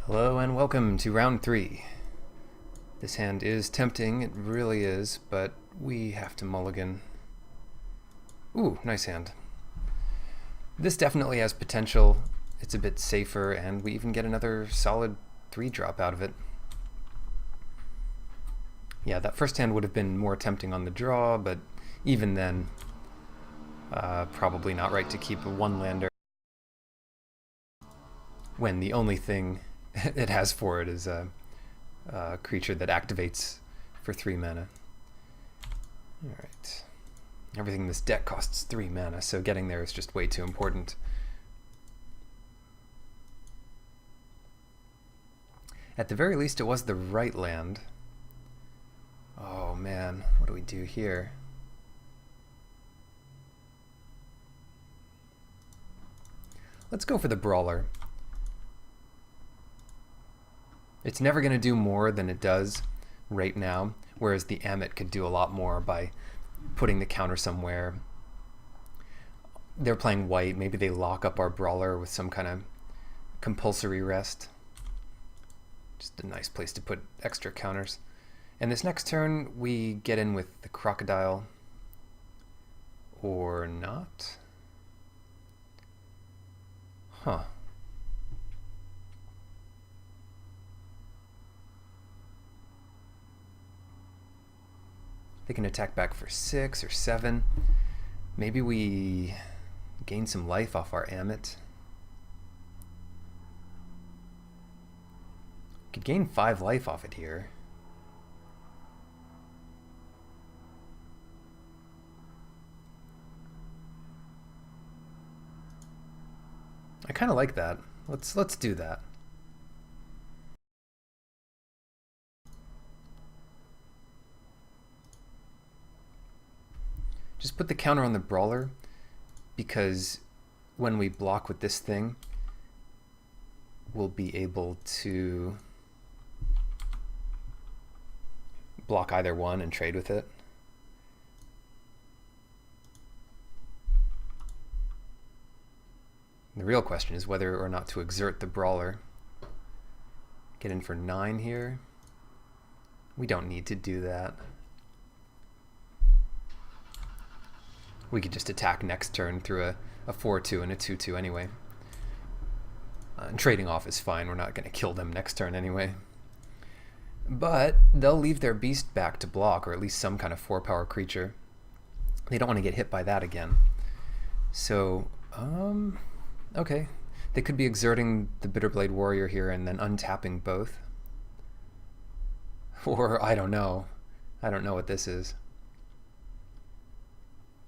Hello and welcome to round 3. This hand is tempting, it really is, but we have to mulligan. Ooh, nice hand. This definitely has potential. It's a bit safer, and we even get another solid 3-drop out of it. Yeah, that first hand would have been more tempting on the draw, but even then, probably not right to keep a 1-lander when the only thing it has for it is a creature that activates for 3 mana. Alright. Everything in this deck costs 3 mana, so getting there is just way too important. At the very least, it was the right land. Oh man, what do we do here? Let's go for the Brawler. It's never going to do more than it does right now, whereas the Amit could do a lot more by putting the counter somewhere. They're playing white, maybe they lock up our Brawler with some kind of compulsory rest. Just a nice place to put extra counters. And this next turn we get in with the Crocodile. Or not? Huh. They can attack back for 6 or 7. Maybe we gain some life off our Amit. Could gain 5 life off it here. I kind of like that. Let's do that. Just put the counter on the Brawler, because when we block with this thing, we'll be able to block either one and trade with it. The real question is whether or not to exert the Brawler. Get in for 9 here. We don't need to do that. We could just attack next turn through a 4-2 and a 2-2 anyway. And trading off is fine, we're not going to kill them next turn anyway. But they'll leave their beast back to block, or at least some kind of 4-power creature. They don't want to get hit by that again. So, okay. They could be exerting the Bitterblade Warrior here and then untapping both. Or, I don't know. I don't know what this is.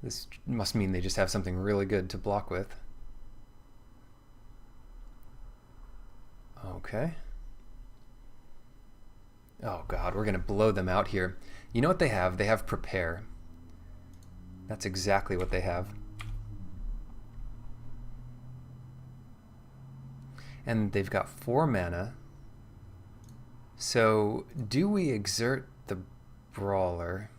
This must mean they just have something really good to block with. Okay. Oh god, we're going to blow them out here. You know what they have? They have Prepare. That's exactly what they have. And they've got 4 mana. So, do we exert the Brawler?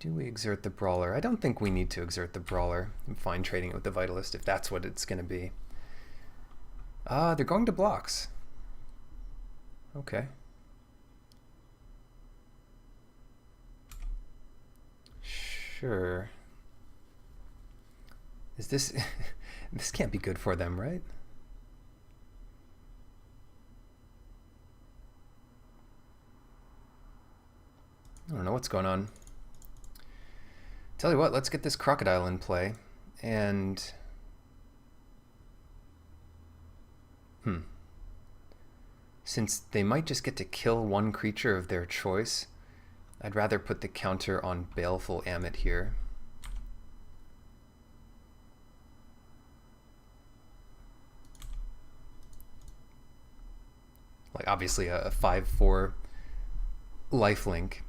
Do we exert the Brawler? I don't think we need to exert the Brawler. I'm fine trading it with the Vitalist if that's what it's going to be. They're going to blocks. Okay. Sure. Is this... this can't be good for them, right? I don't know what's going on. Tell you what, let's get this Crocodile in play, and... Since they might just get to kill one creature of their choice, I'd rather put the counter on Baleful Amit here. Like, obviously a 5/4 lifelink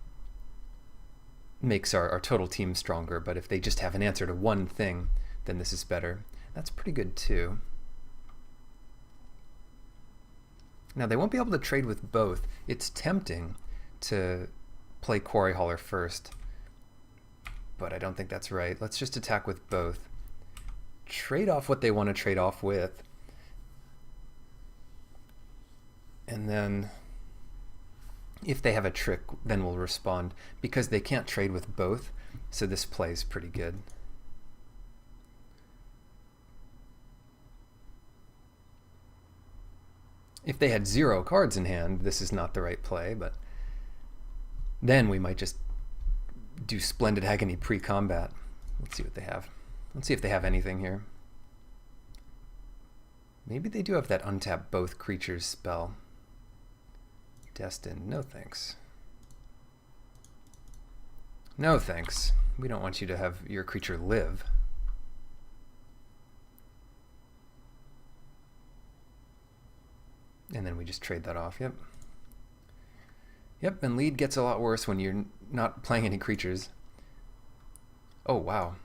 makes our total team stronger, but if they just have an answer to one thing, then this is better. That's pretty good too. Now they won't be able to trade with both. It's tempting to play Quarry Hauler first, but I don't think that's right. Let's just attack with both. Trade off what they want to trade off with. And then if they have a trick, then we'll respond, because they can't trade with both, so this play is pretty good. If they had 0 cards in hand, this is not the right play, but then we might just do Splendid Agony pre-combat. Let's see what they have. Let's see if they have anything here. Maybe they do have that untap both creatures spell. Destined, no thanks. No thanks. We don't want you to have your creature live. And then we just trade that off, yep. Yep, and lead gets a lot worse when you're not playing any creatures. Oh, wow.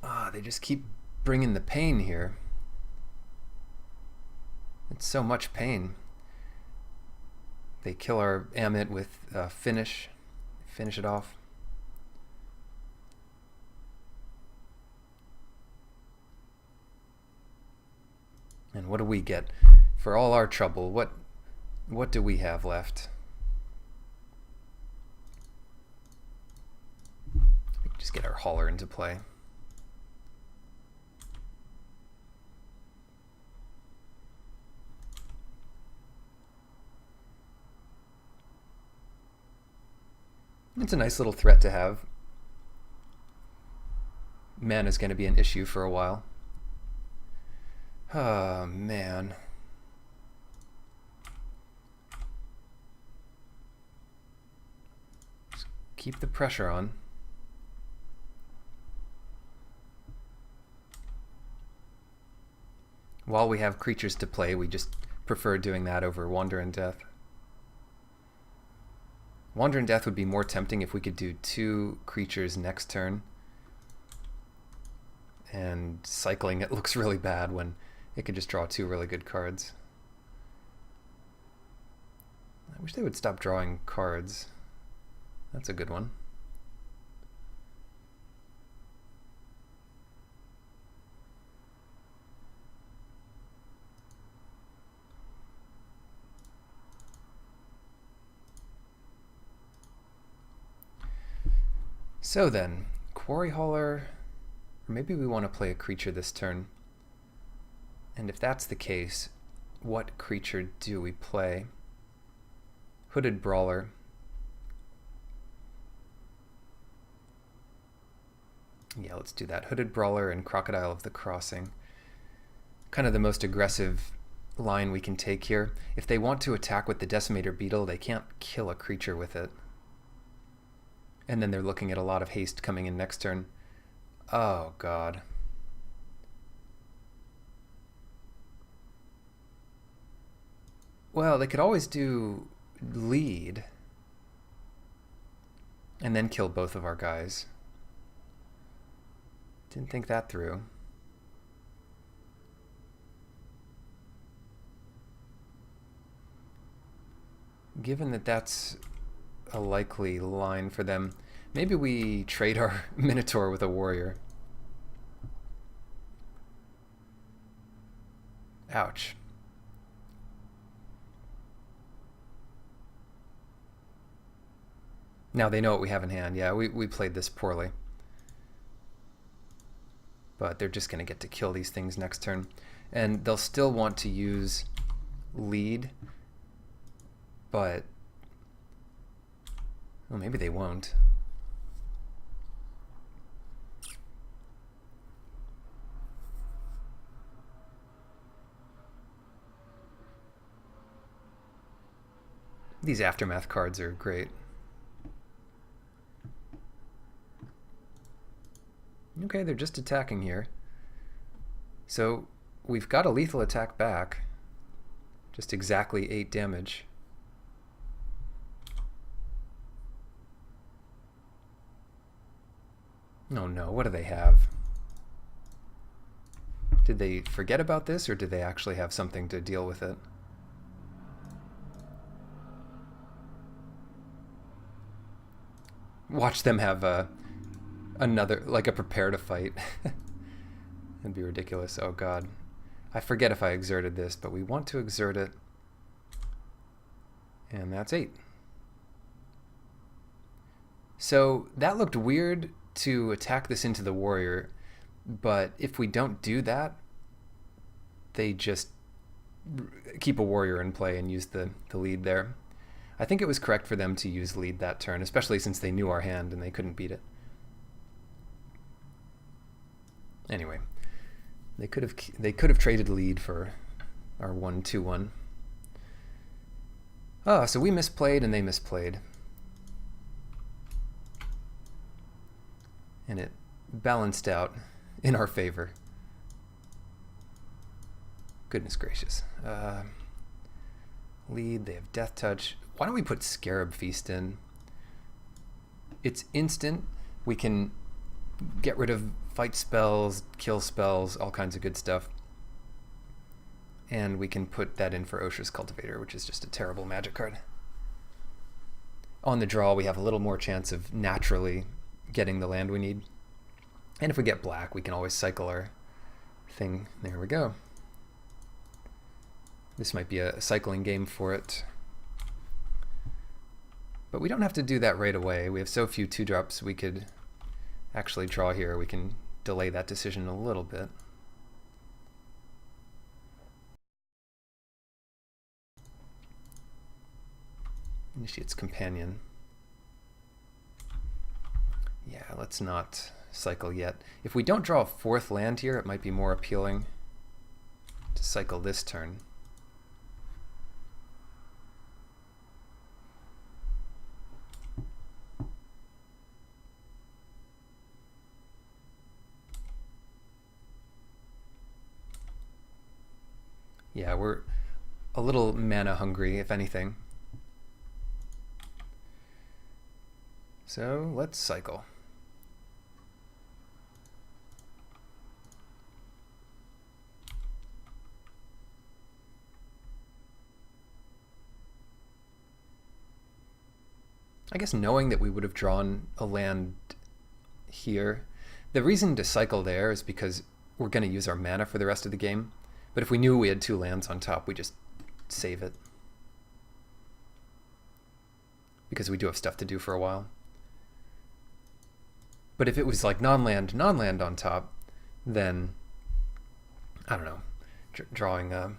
Ah, they just keep bringing the pain here. It's so much pain. They kill our Amit with finish it off. And what do we get for all our trouble? What do we have left? We just get our hauler into play. It's a nice little threat to have. Mana is going to be an issue for a while. Oh, man. Just keep the pressure on. While we have creatures to play, we just prefer doing that over Wander in Death. Wander in Death would be more tempting if we could do 2 creatures next turn. And cycling it looks really bad when it could just draw 2 really good cards. I wish they would stop drawing cards. That's a good one. So then, Quarry Hauler, or maybe we want to play a creature this turn. And if that's the case, what creature do we play? Hooded Brawler. Yeah, let's do that. Hooded Brawler and Crocodile of the Crossing. Kind of the most aggressive line we can take here. If they want to attack with the Decimator Beetle, they can't kill a creature with it. And then they're looking at a lot of haste coming in next turn. Oh, God. Well, they could always do lead and then kill both of our guys. Didn't think that through. Given that that's a likely line for them, maybe we trade our Minotaur with a warrior. Ouch. Now they know what we have in hand. Yeah, we played this poorly. But they're just going to get to kill these things next turn. And they'll still want to use lead, but well, maybe they won't. These Aftermath cards are great. Okay, they're just attacking here. So we've got a lethal attack back. Just exactly 8 damage. Oh no, what do they have? Did they forget about this, or did they actually have something to deal with it? watch them have another, like a prepare to fight. It'd be ridiculous. Oh god. I forget if I exerted this, but we want to exert it. And that's 8. So that looked weird to attack this into the warrior, but if we don't do that, they just keep a warrior in play and use the lead there. I think it was correct for them to use lead that turn, especially since they knew our hand and they couldn't beat it. Anyway, they could have traded lead for our 1-2-1. Oh, so we misplayed and they misplayed. And it balanced out in our favor. Goodness gracious. Lead, they have Death Touch. Why don't we put Scarab Feast in? It's instant. We can get rid of fight spells, kill spells, all kinds of good stuff. And we can put that in for Osha's Cultivator, which is just a terrible magic card. On the draw, we have a little more chance of naturally getting the land we need. And if we get black, we can always cycle our thing. There we go. This might be a cycling game for it. But we don't have to do that right away. We have so few 2-drops, we could actually draw here. We can delay that decision a little bit. Initiates Companion. Yeah, let's not cycle yet. If we don't draw a 4th land here, it might be more appealing to cycle this turn. Yeah, we're a little mana hungry, if anything. So let's cycle. I guess knowing that we would have drawn a land here, the reason to cycle there is because we're going to use our mana for the rest of the game. But if we knew we had 2 lands on top, we just save it. Because we do have stuff to do for a while. But if it was like non-land on top, then, I don't know, drawing an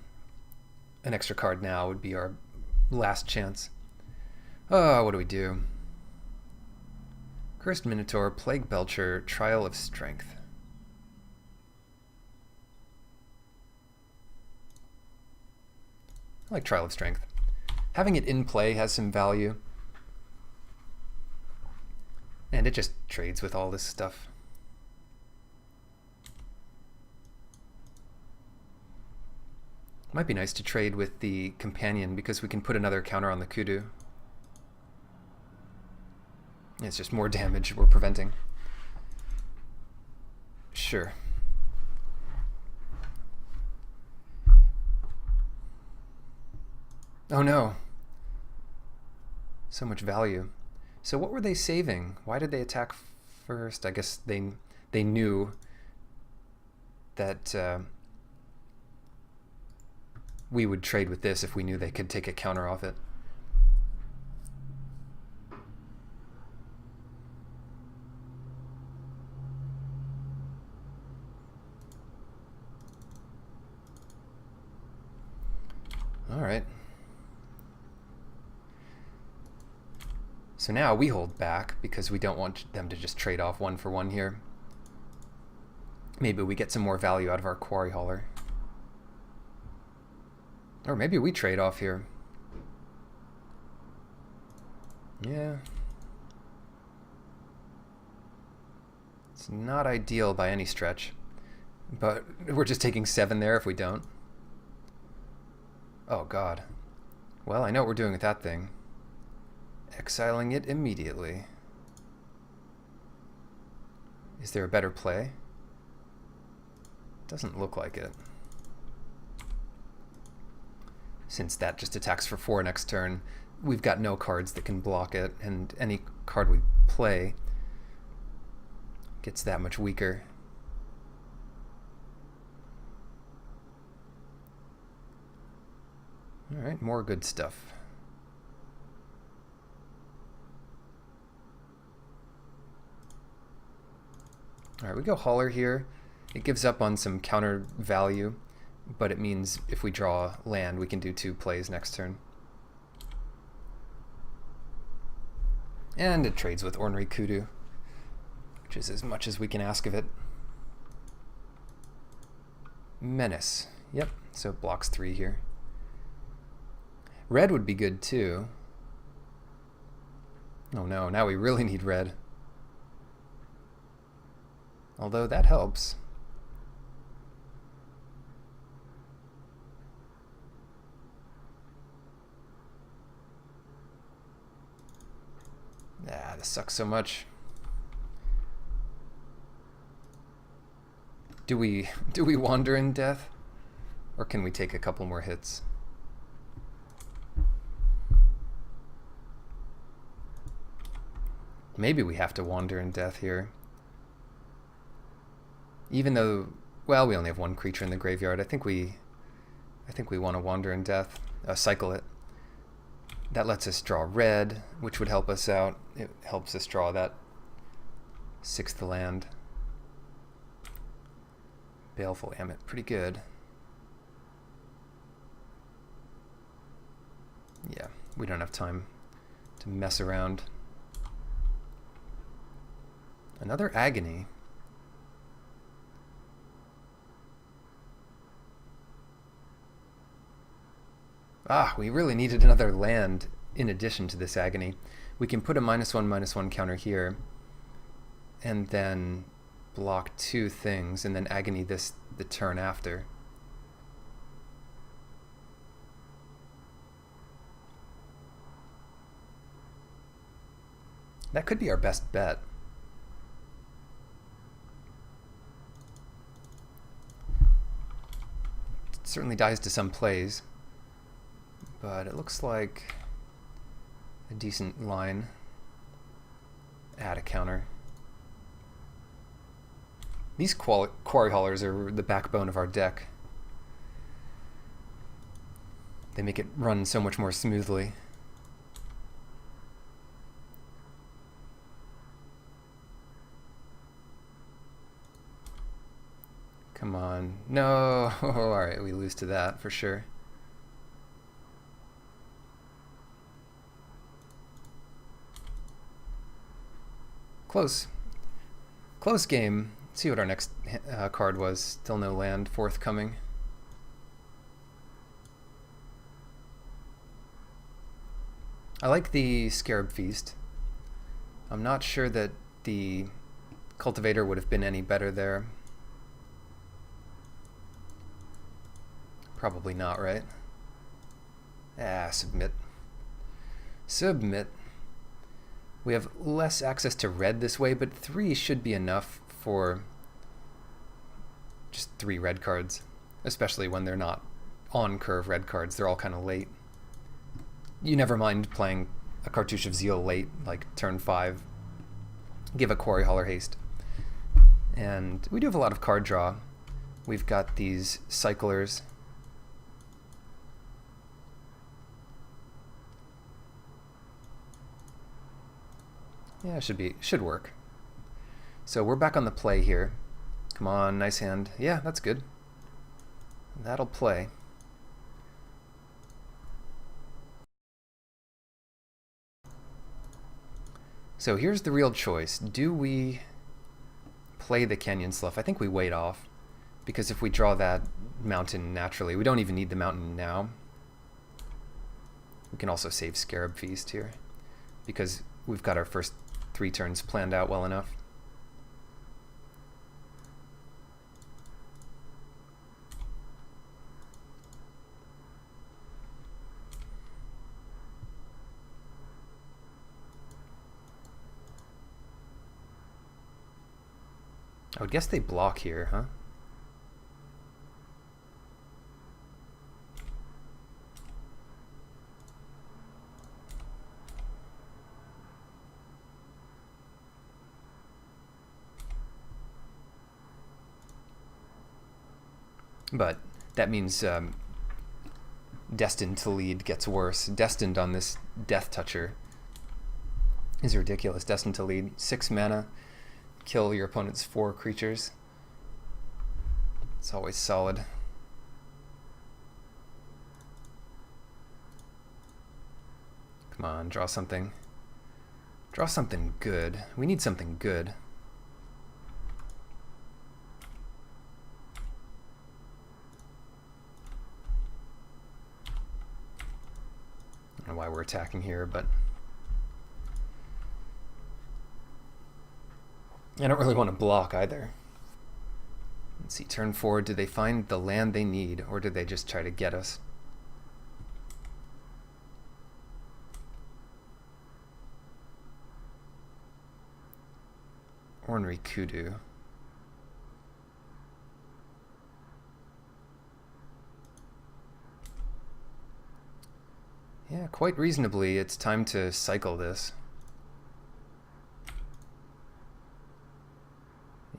extra card now would be our last chance. Oh, what do we do? Cursed Minotaur, Plague Belcher, Trial of Strength. I like Trial of Strength. Having it in play has some value. And it just trades with all this stuff. Might be nice to trade with the Companion because we can put another counter on the Kudu. It's just more damage we're preventing. Sure. Oh no. So much value. So what were they saving? Why did they attack first? I guess they knew that we would trade with this if we knew they could take a counter off it. All right. So now we hold back because we don't want them to just trade off 1 for 1 here. Maybe we get some more value out of our Quarry Hauler. Or maybe we trade off here. Yeah. It's not ideal by any stretch. But we're just taking 7 there if we don't. Oh god. Well, I know what we're doing with that thing. Exiling it immediately. Is there a better play? Doesn't look like it. Since that just attacks for 4 next turn, we've got no cards that can block it, and any card we play gets that much weaker. All right, more good stuff. All right, we go hauler here. It gives up on some counter value, but it means if we draw land, we can do 2 plays next turn. And it trades with Ornery Kudu, which is as much as we can ask of it. Menace. Yep, so it blocks 3 here. Red would be good too. Oh no, now we really need red. Although that helps. Ah, this sucks so much. Do we wander in death? Or can we take a couple more hits? Maybe we have to wander in death here. Even though, well, we only have 1 creature in the graveyard. I think we want to wander in death. Cycle it. That lets us draw red, which would help us out. It helps us draw that 6th land. Baleful Ammit, pretty good. Yeah, we don't have time to mess around. Another Agony. Ah, we really needed another land in addition to this Agony. We can put a -1/-1 counter here, and then block 2 things, and then Agony this the turn after. That could be our best bet. It certainly dies to some plays, but it looks like a decent line. Add a counter. These quarry haulers are the backbone of our deck. They make it run so much more smoothly. Come on. No. Oh, alright, we lose to that for sure. Close. Close game. Let's see what our next card was. Still no land forthcoming. I like the Scarab Feast. I'm not sure that the Cultivator would have been any better there. Probably not, right? Ah, submit. Submit. We have less access to red this way, but 3 should be enough for just 3 red cards, especially when they're not on-curve red cards. They're all kind of late. You never mind playing a Cartouche of Zeal late, like turn 5. Give a Quarry Hauler haste. And we do have a lot of card draw. We've got these Cyclers. Yeah, should work. So we're back on the play here. Come on, nice hand. Yeah, that's good. That'll play. So here's the real choice. Do we play the Canyon Slough? I think we wait off, because if we draw that mountain naturally, we don't even need the mountain now. We can also save Scarab Feast here, because we've got our first 3 turns planned out well enough. I would guess they block here, huh? But that means Destined to Lead gets worse. Destined on this Death Toucher is ridiculous. Destined to Lead, 6 mana, kill your opponent's 4 creatures. It's always solid. Come on, draw something. Draw something good. We need something good. I don't know why we're attacking here, but I don't really want to block either. Let's see, turn 4, do they find the land they need, or do they just try to get us? Ornery Kudu. Yeah, quite reasonably, it's time to cycle this.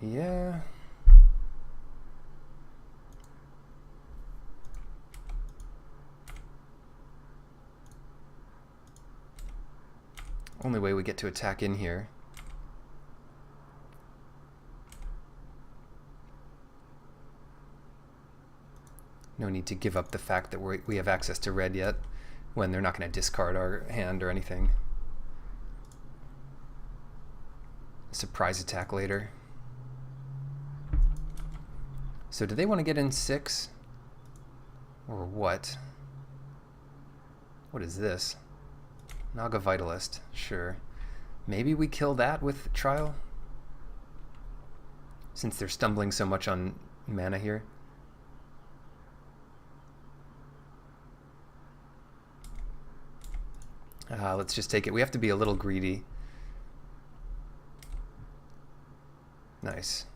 Yeah. Only way we get to attack in here. No need to give up the fact that we have access to red yet, when they're not going to discard our hand or anything. Surprise attack later. So do they want to get in 6? Or what? What is this? Naga Vitalist, sure. Maybe we kill that with Trial? Since they're stumbling so much on mana here. Let's just take it. We have to be a little greedy. Nice.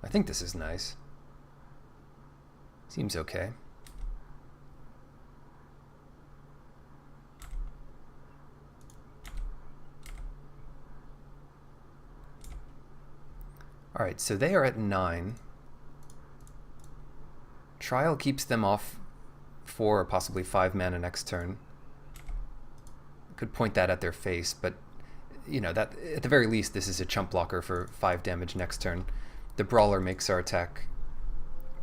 I think this is nice. Seems okay. Alright, so they are at 9. Trial keeps them off 4 or possibly 5 mana next turn. Could point that at their face, but you know, that at the very least this is a chump blocker for 5 damage next turn. The Brawler makes our attack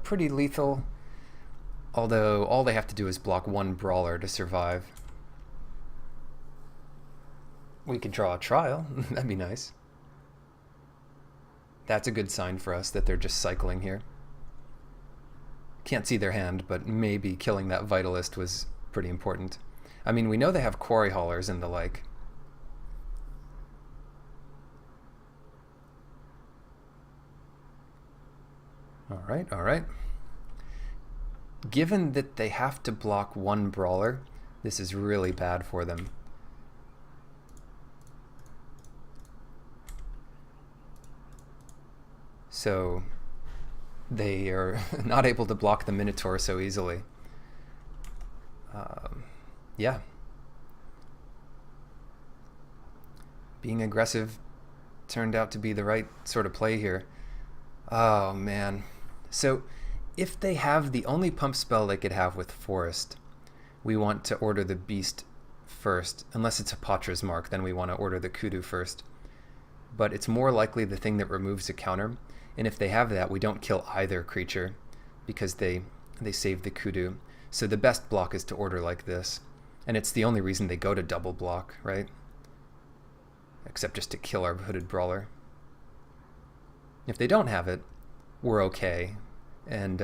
pretty lethal, although all they have to do is block 1 Brawler to survive. We could draw a Trial. That'd be nice. That's a good sign for us that they're just cycling here. Can't see their hand, but maybe killing that Vitalist was pretty important. I mean, we know they have Quarry Haulers and the like. Alright, alright. Given that they have to block 1 Brawler, this is really bad for them. So they are not able to block the Minotaur so easily. Yeah. Being aggressive turned out to be the right sort of play here. Oh, man. So if they have the only pump spell they could have with Forest, we want to order the Beast first. Unless it's Hapatra's Mark, then we want to order the Kudu first. But it's more likely the thing that removes a counter. And if they have that, we don't kill either creature because they save the Kudu. So the best block is to order like this. And it's the only reason they go to double block, right? Except just to kill our Hooded Brawler. If they don't have it, we're okay. And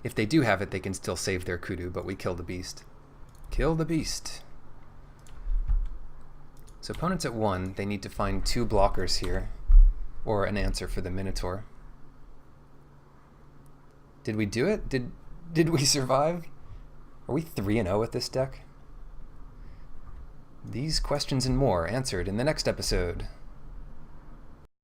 if they do have it, they can still save their Kudu, but we kill the Beast. Kill the Beast. So opponents at 1, they need to find 2 blockers here, or an answer for the Minotaur. Did we do it? Did we survive? Are we 3-0 with this deck? These questions and more answered in the next episode.